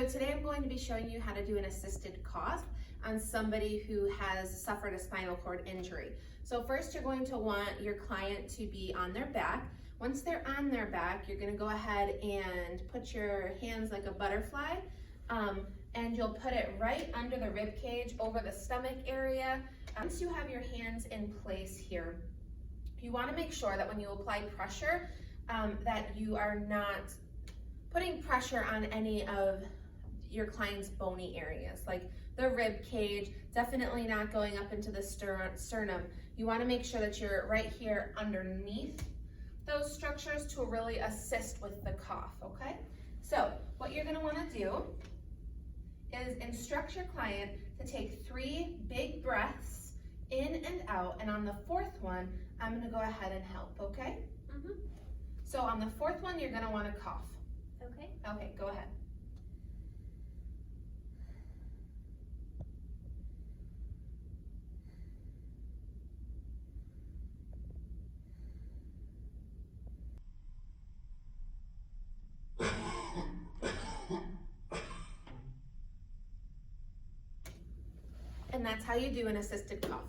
So today I'm going to be showing you how to do an assisted cough on somebody who has suffered a spinal cord injury. So first you're going to want your client to be on their back. Once they're on their back, you're going to go ahead and put your hands like a butterfly, and you'll put it right under the rib cage over the stomach area. Once you have your hands in place here, you want to make sure that when you apply pressure that you are not putting pressure on any of your client's bony areas, like the rib cage, definitely not going up into the sternum. You want to make sure that you're right here underneath those structures to really assist with the cough, okay? So what you're going to want to do is instruct your client to take 3 big breaths in and out, and on the 4th one, I'm going to go ahead and help, okay? So on the 4th one, you're going to want to cough. Okay. Okay, go ahead. And that's how you do an assisted cough.